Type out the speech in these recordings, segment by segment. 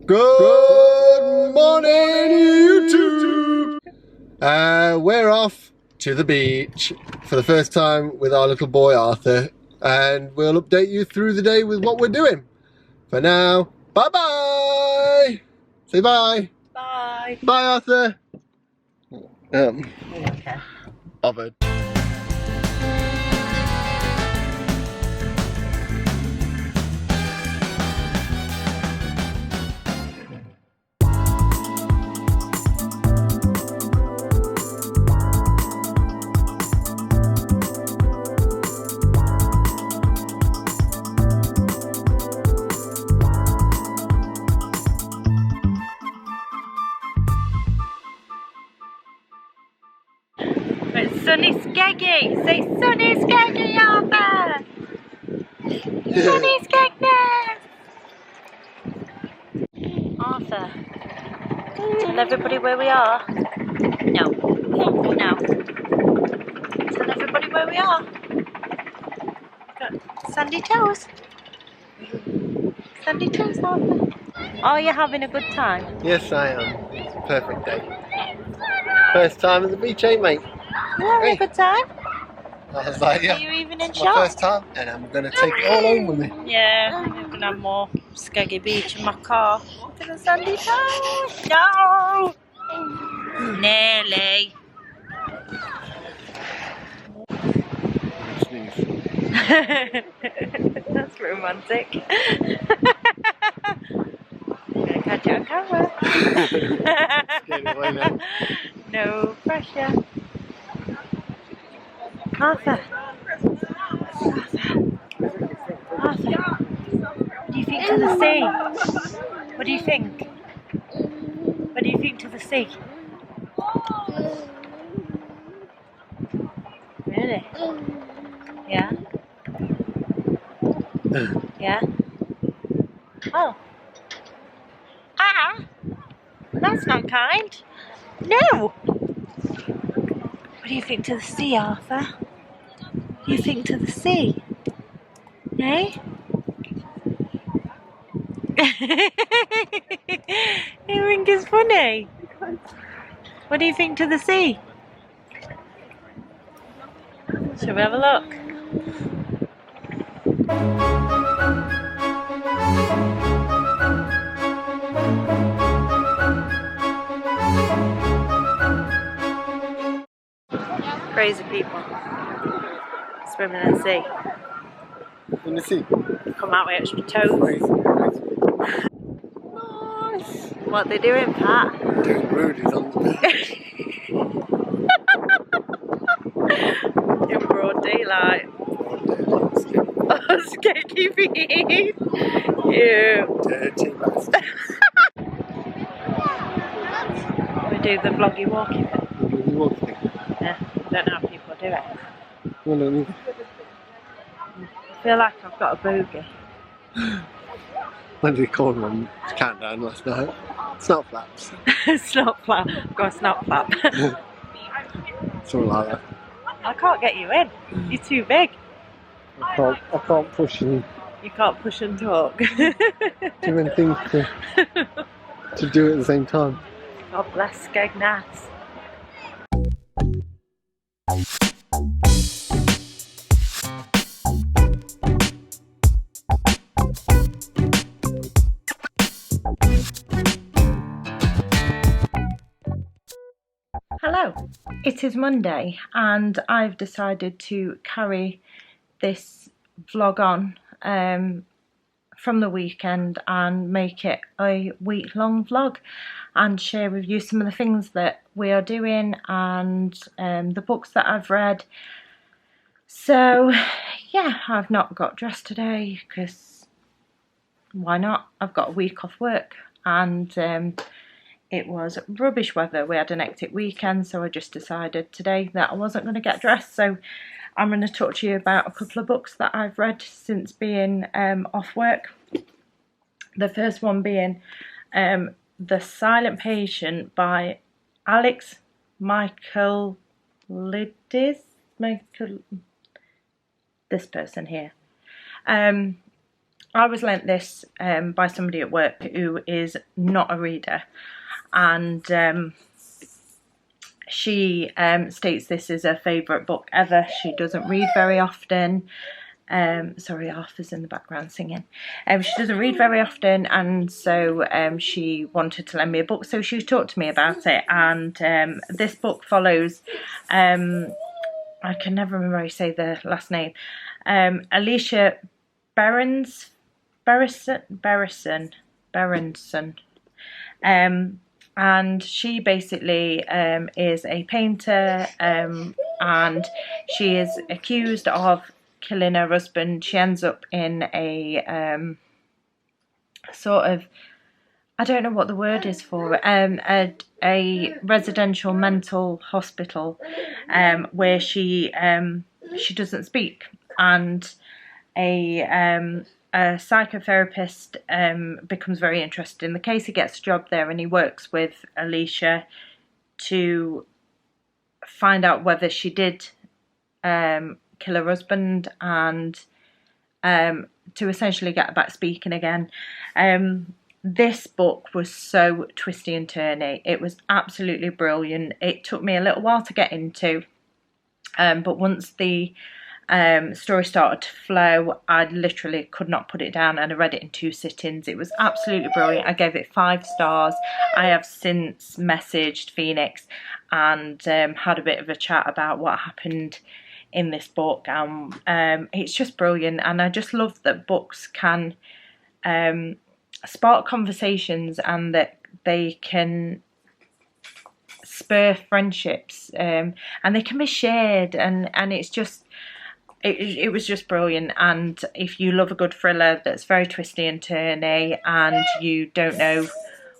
Good morning, YouTube! We're off to the beach for the first time with our little boy Arthur, and we'll update you through the day with what we're doing. For now, bye-bye! Say bye! Bye! Bye, Arthur! Okay. Bothered. It's sunny Skeggy! Say sunny Skeggy, Arthur! Sunny Skeggvegas! Arthur, tell everybody where we are. No. No. Tell everybody where we are. Got sandy toes. Sandy toes, Arthur. Are you having a good time? Yes, I am. It's a perfect day. First time at the beach, eh, mate? You having a good time? I was like, yeah. Are you even in It's my shock? first time, and I'm going to take it all home with me. Yeah, I'm gonna have more Skeggy Beach in my car. Look at the sandy toes. No! Nearly. That's romantic. I'm gonna catch it on camera. Get it away now. No pressure. Arthur. Arthur. What do you think to the sea? What do you think? What do you think to the sea? Really? Yeah? Yeah? Oh. Ah! That's not kind. No! What do you think to the sea, Arthur? What do you think to the sea? Eh? You think it's funny? What do you think to the sea? Shall we have a look? Crazy people swimming in the sea. In the sea. Come out with extra toes. Nice. What are they doing, Pat? Doing rudies on the beach. In broad daylight. Oh, Skeggy Beach. Ew. Dirty bastards. We do the vloggy walking bit. Really walking. Yeah, I don't know how people do it. Well, don't you? I feel like I've got a bogey. When did you call them countdown last night? Snot flaps. Snot flap. I've got a snot flap. Something like that. I can't get you in. You're too big. I can't push you. You can't push and talk. Too many things to do at the same time. God bless Skeggvegas. Hello, it is Monday and I've decided to carry this vlog on from the weekend and make it a week-long vlog and share with you some of the things that we are doing and the books that I've read. So yeah, I've not got dressed today because why not? I've got a week off work and it was rubbish weather. We had an hectic weekend, so I just decided today that I wasn't going to get dressed. So I'm going to talk to you about a couple of books that I've read since being off work. The first one being The Silent Patient by Alex Michaelidis. This person here. I was lent this by somebody at work who is not a reader, and she states this is her favourite book ever. She doesn't read very often. Sorry, Arthur's in the background singing. She doesn't read very often, and so she wanted to lend me a book, so she talked to me about it. And this book follows, I can never remember how you say the last name, Alicia Berenson, and she basically is a painter, and she is accused of killing her husband. She ends up in a sort of, I don't know what the word is for it, a residential mental hospital, where she doesn't speak, and a psychotherapist becomes very interested in the case. He gets a job there, and he works with Alicia to find out whether she did kill her husband, and to essentially get her back speaking again. This book was so twisty and turny. It was absolutely brilliant. It took me a little while to get into, but once the story started to flow, I literally could not put it down, and I read it in 2 sittings. It was absolutely brilliant. I gave it 5 stars. I have since messaged Phoenix and had a bit of a chat about what happened in this book. It's just brilliant, and I just love that books can spark conversations, and that they can spur friendships, and they can be shared, and it's just, it was just brilliant. And if you love a good thriller that's very twisty and turny, and you don't know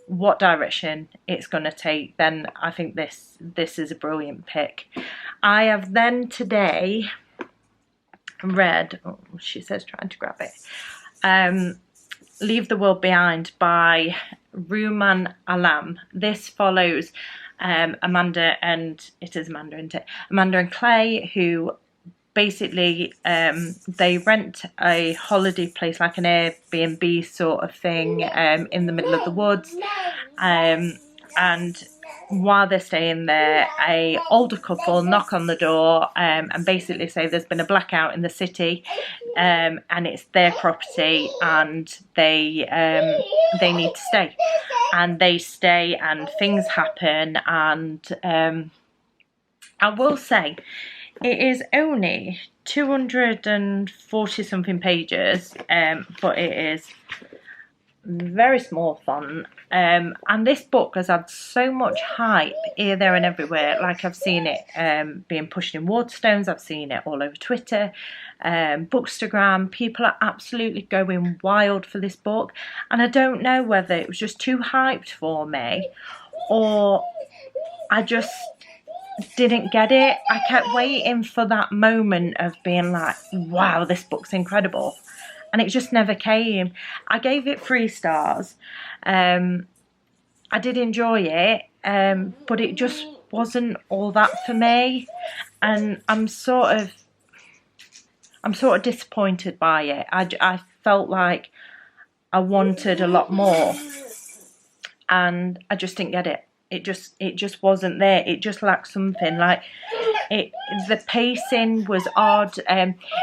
what direction it's going to take, then I think this is a brilliant pick. I have then today read, oh, she says trying to grab it, Leave the World Behind by Ruman Alam. This follows Amanda and, it is Amanda, isn't it? Amanda and Clay, who basically they rent a holiday place, like an Airbnb sort of thing, in the middle of the woods, and while they're staying there, a older couple knock on the door and basically say there's been a blackout in the city, and it's their property, and they need to stay, and they stay, and things happen. And I will say, it is only 240 something pages, but it is very small font, and this book has had so much hype here, there and everywhere. Like, I've seen it being pushed in Waterstones, I've seen it all over Twitter, Bookstagram. People are absolutely going wild for this book, and I don't know whether it was just too hyped for me, or I just didn't get it. I kept waiting for that moment of being like, wow, this book's incredible, and it just never came. I gave it 3 stars. I did enjoy it, but it just wasn't all that for me, and I'm sort of disappointed by it. I felt like I wanted a lot more, and I just didn't get it. It just wasn't there. It just lacked something. Like, the pacing was odd.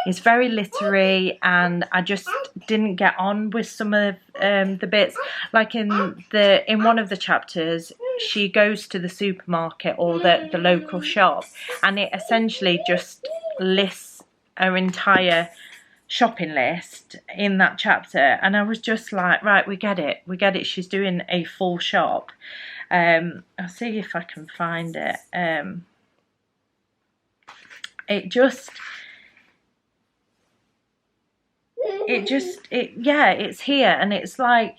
It's very literary, and I just didn't get on with some of the bits. Like in one of the chapters, she goes to the supermarket or the local shop, and it essentially just lists her entire shopping list in that chapter, and I was just like, right, we get it, she's doing a full shop. I'll see if I can find it. It's here, and it's like,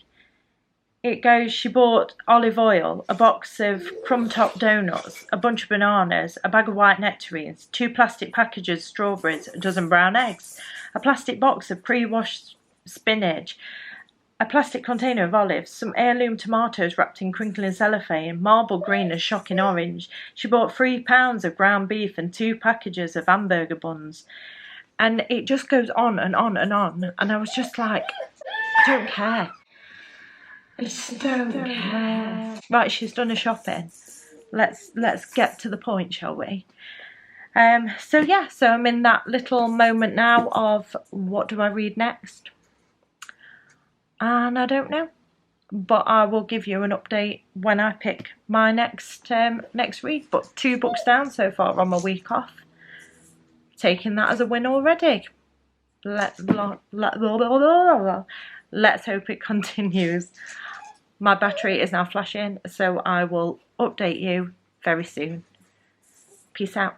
it goes, she bought olive oil, a box of crumb-top donuts, a bunch of bananas, a bag of white nectarines, 2 plastic packages of strawberries, a dozen brown eggs, a plastic box of pre-washed spinach, a plastic container of olives, some heirloom tomatoes wrapped in crinkling cellophane, marble green and shocking orange. She bought 3 pounds of ground beef and 2 packages of hamburger buns. And it just goes on and on and on. And I was just like, I don't care. I just don't care. Right, she's done her shopping. Let's get to the point, shall we? So yeah, so I'm in that little moment now of what do I read next? And I don't know. But I will give you an update when I pick my next read. But 2 books down so far on my week off. Taking that as a win already. Let's hope it continues. My battery is now flashing, so I will update you very soon. Peace out.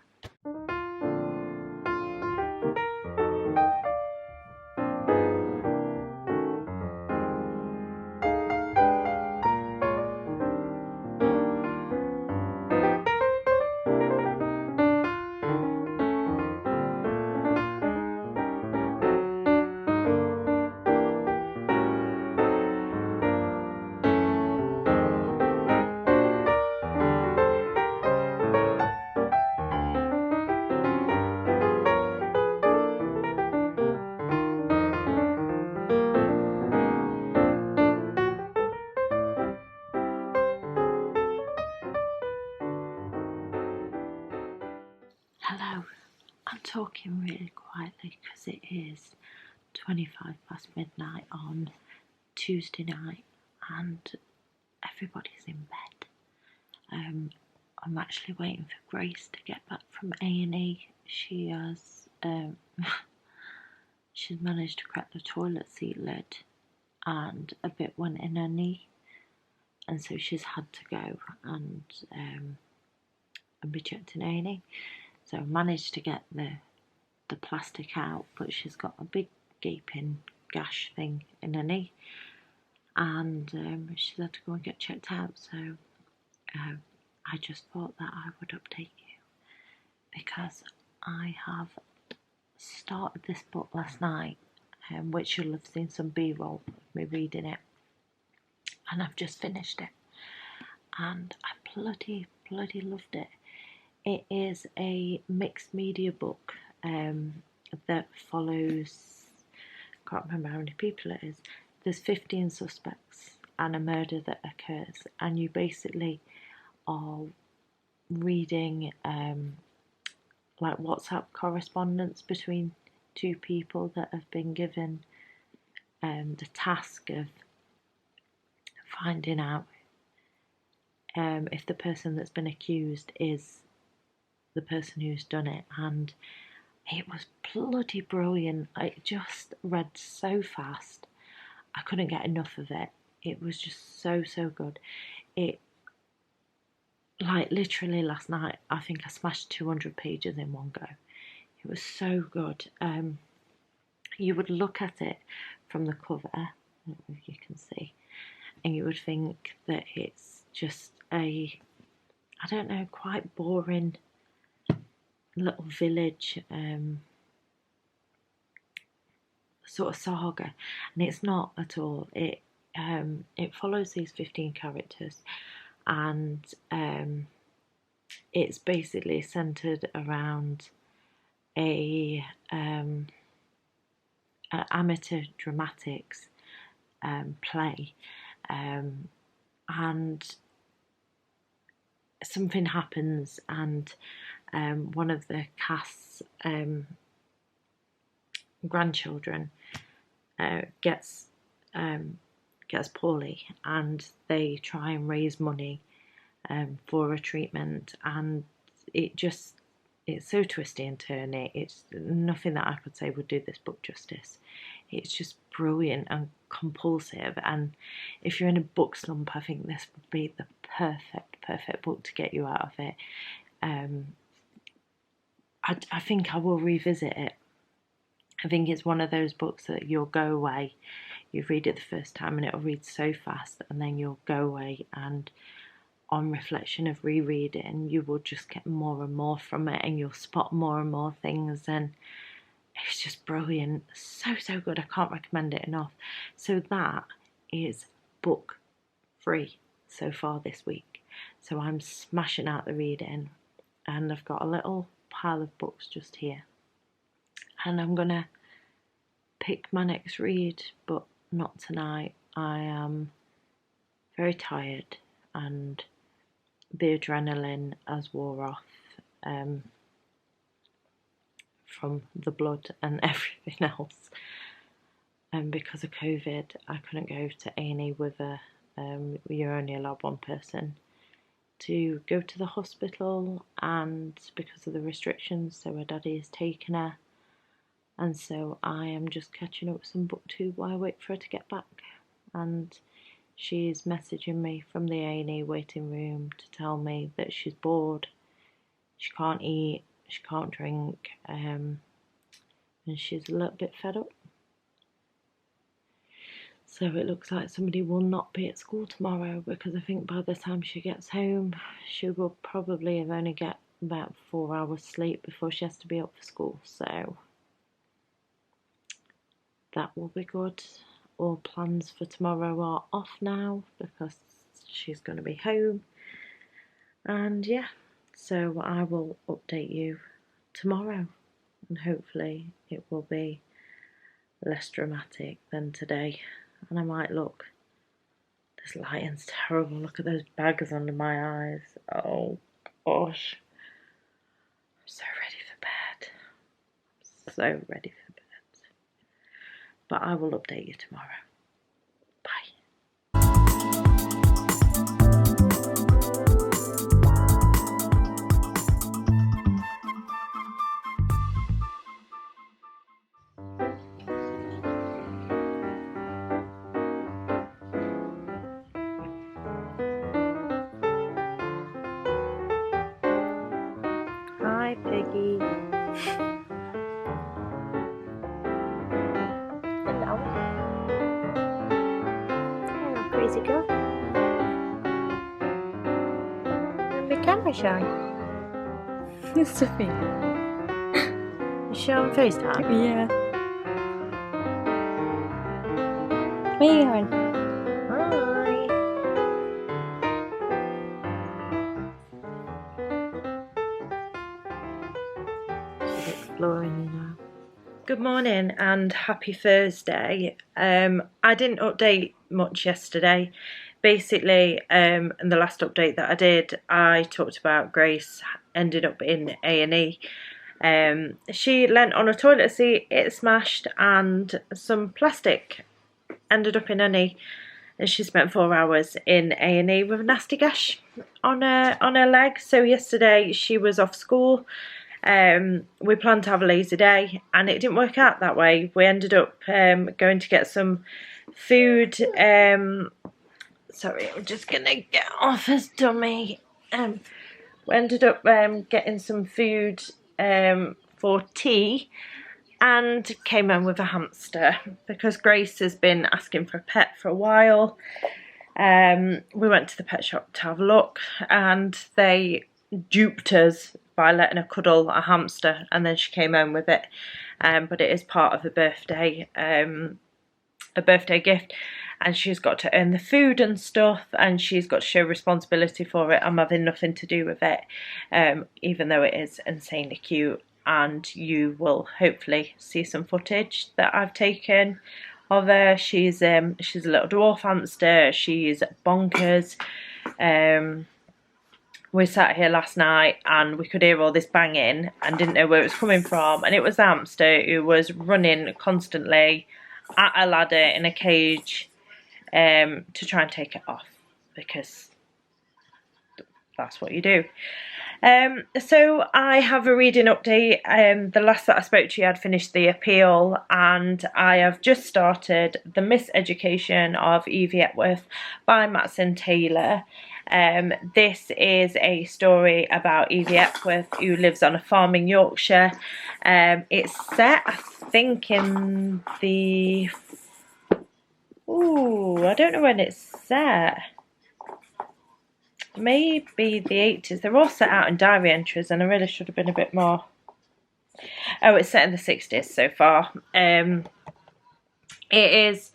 Hello, I'm talking really quietly because it is 25 past midnight on Tuesday night and everybody's in bed. I'm actually waiting for Grace to get back from A&E. She has she's managed to crack the toilet seat lid and a bit went in her knee, and so she's had to go and be checked in A&E. So I managed to get the plastic out, but she's got a big gaping gash thing in her knee, and she's had to go and get checked out. So I just thought that I would update you because I have started this book last night, which you'll have seen some B-roll of me reading it, and I've just finished it, and I bloody loved it. It is a mixed media book that follows, I can't remember how many people it is. There's 15 suspects and a murder that occurs, and you basically are reading like WhatsApp correspondence between 2 people that have been given the task of finding out if the person that's been accused is the person who's done it. And it was bloody brilliant. I just read so fast. I couldn't get enough of it. It was just so good. It, like, literally last night, I think I smashed 200 pages in one go. It was so good. You would look at it from the cover, I don't know if you can see, and you would think that it's just a, I don't know, quite boring little village sort of saga, and it's not at all. It follows these 15 characters, and it's basically centered around a amateur dramatics play, and something happens, and one of the cast's grandchildren gets poorly, and they try and raise money for a treatment, and it's so twisty and turny. It's nothing that I could say would do this book justice. It's just brilliant and compulsive, and if you're in a book slump, I think this would be the perfect book to get you out of it. I think I will revisit it. I think it's one of those books that you'll go away, you read it the first time and it'll read so fast, and then you'll go away and on reflection of rereading, you will just get more and more from it, and you'll spot more and more things, and it's just brilliant. So good. I can't recommend it enough. So that is book 3 so far this week. So I'm smashing out the reading, and I've got a little pile of books just here, and I'm gonna pick my next read, but not tonight. I am very tired and the adrenaline has wore off from the blood and everything else. And because of COVID, I couldn't go to A&E with her. You're only allowed one person to go to the hospital, and because of the restrictions, so her daddy has taken her. And so I am just catching up with some booktube while I wait for her to get back. And she's messaging me from the A&E waiting room to tell me that she's bored, she can't eat, she can't drink, and she's a little bit fed up. So it looks like somebody will not be at school tomorrow, because I think by the time she gets home, she will probably have only get about 4 hours sleep before she has to be up for school. So that will be good. All plans for tomorrow are off now because she's going to be home. And yeah, so I will update you tomorrow, and hopefully it will be less dramatic than today. And I might look, this lighting's terrible, look at those bags under my eyes. Oh gosh, I'm so ready for bed. I'm so ready for bed. But I will update you tomorrow. Bye. Hi, Piggy. Hello. Hello, crazy girl. And the camera shy. It's Sophie. Is she on FaceTime? Yeah. Where are you going? Hi. She's exploring you now. Good morning and happy Thursday. I didn't update much yesterday. Basically, in the last update that I did, I talked about Grace ended up in A&E. She leant on a toilet seat, it smashed, and some plastic ended up in her knee, and she spent 4 hours in A&E with a nasty gash on her leg. So yesterday she was off school. We planned to have a lazy day and it didn't work out that way. We ended up going to get some food. Sorry, I'm just gonna get off this dummy. We ended up getting some food for tea, and came home with a hamster because Grace has been asking for a pet for a while. We went to the pet shop to have a look, and they duped us by letting her cuddle a hamster, and then she came home with it. But it is part of a birthday gift, and she's got to earn the food and stuff, and she's got to show responsibility for it. I'm having nothing to do with it, even though it is insanely cute. And you will hopefully see some footage that I've taken of her. She's a little dwarf hamster. She's bonkers. We sat here last night and we could hear all this banging and didn't know where it was coming from, and it was the hamster who was running constantly at a ladder in a cage to try and take it off, because that's what you do. So I have a reading update. The last that I spoke to you, I'd finished the appeal, and I have just started The Miseducation of Evie Epworth by Matson Taylor. This is a story about Evie Epworth, who lives on a farm in Yorkshire. It's set, I think, in the... Ooh, I don't know when it's set. Maybe the 80s. They're all set out in diary entries, and I really should have been a bit more. Oh, it's set in the 60s so far. It is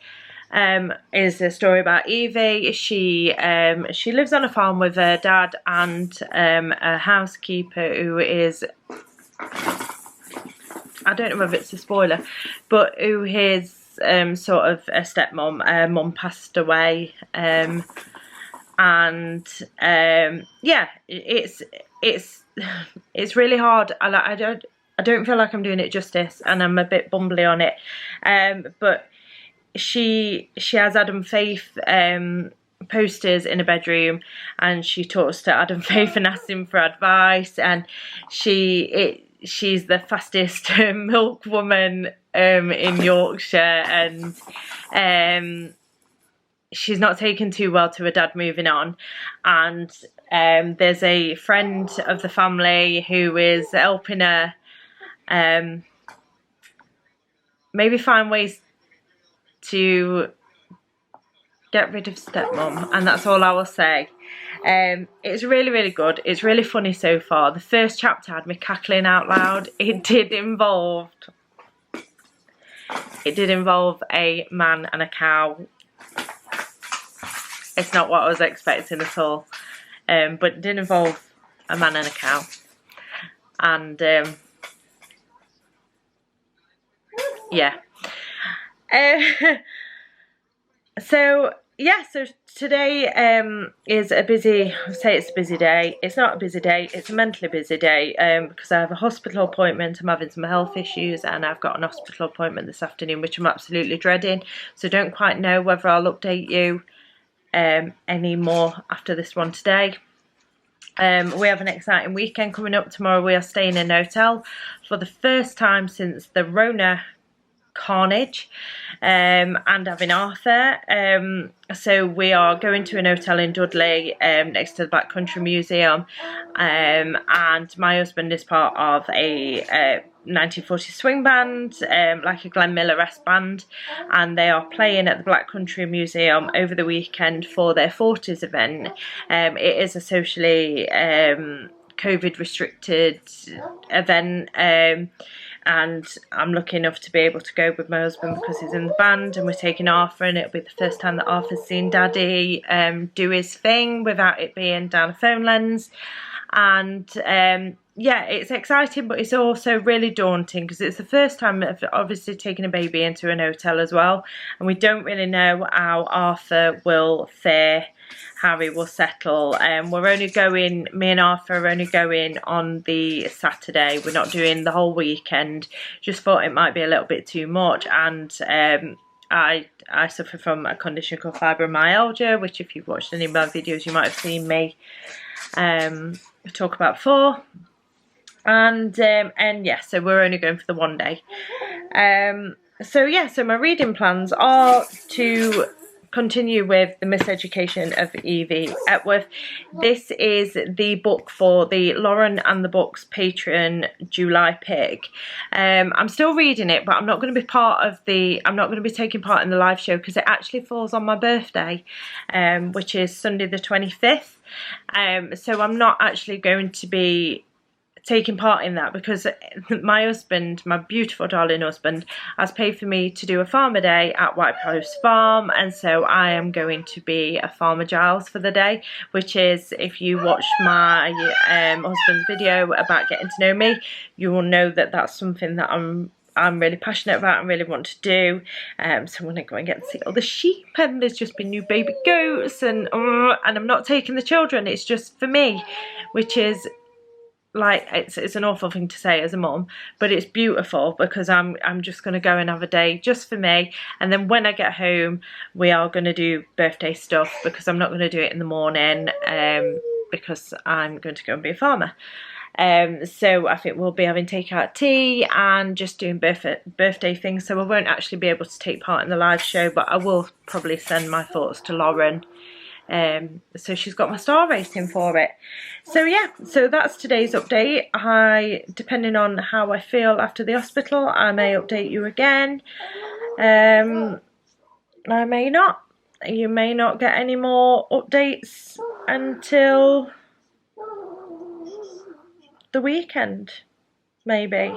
a story about Evie. She lives on a farm with her dad and a housekeeper who is, I don't know if it's a spoiler, but who is sort of a stepmom. Mum passed away, and yeah, it's really hard. I don't feel like I'm doing it justice, and I'm a bit bumbly on it. But she has Adam Faith posters in a bedroom, and she talks to Adam Faith and asks him for advice, and she's the fastest milk woman in Yorkshire, and she's not taken too well to her dad moving on, and there's a friend of the family who is helping her maybe find ways to get rid of stepmom, and that's all I will say. It's really, really good. It's really funny so far. The first chapter had me cackling out loud. It did involve a man and a cow. It's not what I was expecting at all, but it did involve a man and a cow, and yeah. So yeah, so today is a busy, I say it's a busy day. It's not a busy day, it's a mentally busy day, because I have a hospital appointment. I'm having some health issues, and I've got an hospital appointment this afternoon, which I'm absolutely dreading. So don't quite know whether I'll update you any more after this one today. We have an exciting weekend coming up. Tomorrow we are staying in a hotel for the first time since the Rona carnage, and having Arthur. So we are going to an hotel in Dudley, next to the Black Country Museum, and my husband is part of a 1940s swing band, like a Glenn Miller-esque band, and they are playing at the Black Country Museum over the weekend for their 40s event. It is a socially COVID restricted event, and I'm lucky enough to be able to go with my husband because he's in the band, and we're taking Arthur, and it'll be the first time that Arthur's seen Daddy do his thing without it being down a phone lens. And yeah, it's exciting, but it's also really daunting because it's the first time I've obviously taken a baby into an hotel as well, and we don't really know how Arthur will fare, how he will settle. We're only going, me and Arthur are only going on the Saturday. We're not doing the whole weekend. Just thought it might be a little bit too much, and I suffer from a condition called fibromyalgia, which if you've watched any of my videos you might have seen me talk about before. And yeah, so we're only going for the one day. So yeah, so my reading plans are to continue with The Miseducation of Evie Epworth. This is the book for the Lauren and the Books Patreon July pick. I'm still reading it, but I'm not going to be I'm not going to be taking part in the live show because it actually falls on my birthday, which is Sunday the 25th. So I'm not actually going to be taking part in that because my husband, my beautiful darling husband, has paid for me to do a farmer day at White Post Farm, and so I am going to be a Farmer Giles for the day, which is, if you watch my husband's video about getting to know me, you will know that that's something that I'm really passionate about and really want to do. So I'm going to go and get to see all the sheep, and there's just been new baby goats, and I'm not taking the children, it's just for me, which is like, it's an awful thing to say as a mum, but it's beautiful because I'm just going to go and have a day just for me, and then when I get home we are going to do birthday stuff because I'm not going to do it in the morning because I'm going to go and be a farmer. So I think we'll be having takeout tea and just doing birthday things, so I won't actually be able to take part in the live show, but I will probably send my thoughts to Lauren. So she's got my star rating for it. So yeah, so that's today's update. Depending on how I feel after the hospital, I may update you again. I may not. You may not get any more updates until the weekend, maybe.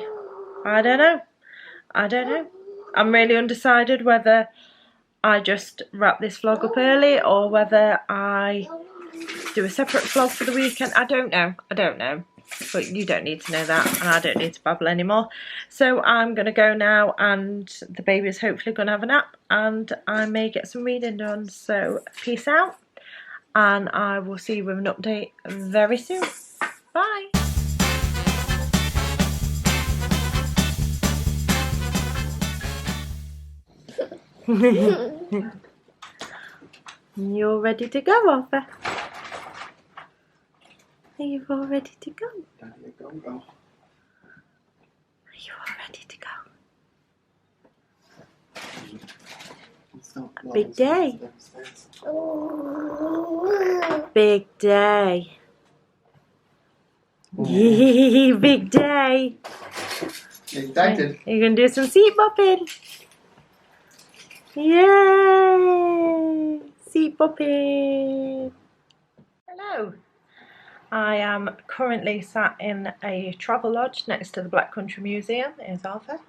I don't know. I'm really undecided whether I just wrap this vlog up early or whether I do a separate vlog for the weekend. I don't know. but you don't need to know that, and I don't need to babble anymore. So I'm going to go now, and the baby's hopefully going to have a nap, and I may get some reading done. So peace out, and I will see you with an update very soon. Bye. You're ready to go, Arthur? Are you all ready to go? Are you all ready to go? A big day. Big day. Big day. Excited. You're going to do some seat bopping. Yay! Seat bopping. Hello. I am currently sat in a travel lodge next to the Black Country Museum. Here's Arthur.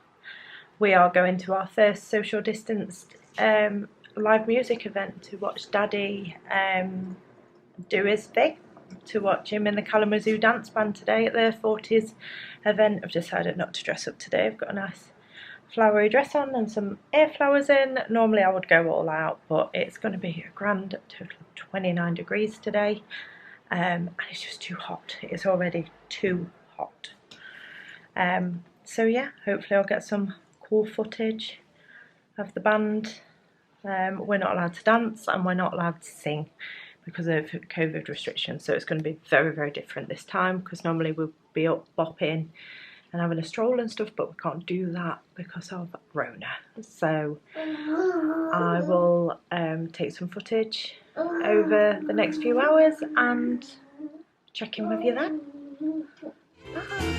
We are going to our first social distanced live music event to watch Daddy do his thing, to watch him in the Kalamazoo dance band today at their 40s event. I've decided not to dress up today. I've got a nice flowery dress on and some air flowers in. Normally I would go all out, but it's going to be a grand total of 29 degrees today, and it's just too hot. It's already too hot. So yeah, hopefully I'll get some cool footage of the band. We're not allowed to dance and we're not allowed to sing because of COVID restrictions, so it's going to be very, very different this time, because normally we'll be up bopping and having a stroll and stuff, but we can't do that because of Rona. So I will take some footage over the next few hours and check in with you then. Bye.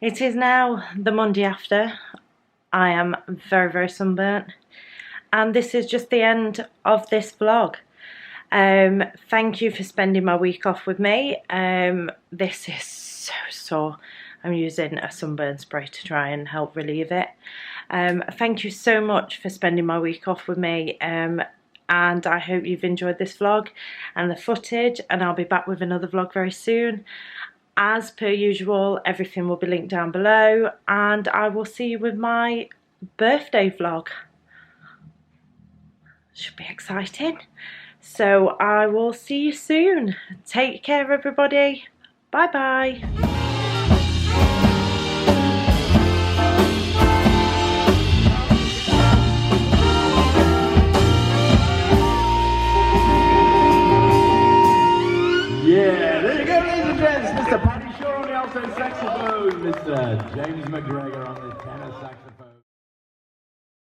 It is now the Monday after. I am very, very sunburnt, and this is just the end of this vlog. Thank you for spending my week off with me. This is so sore. I'm using a sunburn spray to try and help relieve it. Thank you so much for spending my week off with me, and I hope you've enjoyed this vlog and the footage, and I'll be back with another vlog very soon. As per usual, everything will be linked down below, and I will see you with my birthday vlog. Should be exciting. So I will see you soon. Take care, everybody. Bye bye. Yeah, there you go, ladies and gents. Mr. Paddy Shaw on the alto saxophone, Mr. James McGregor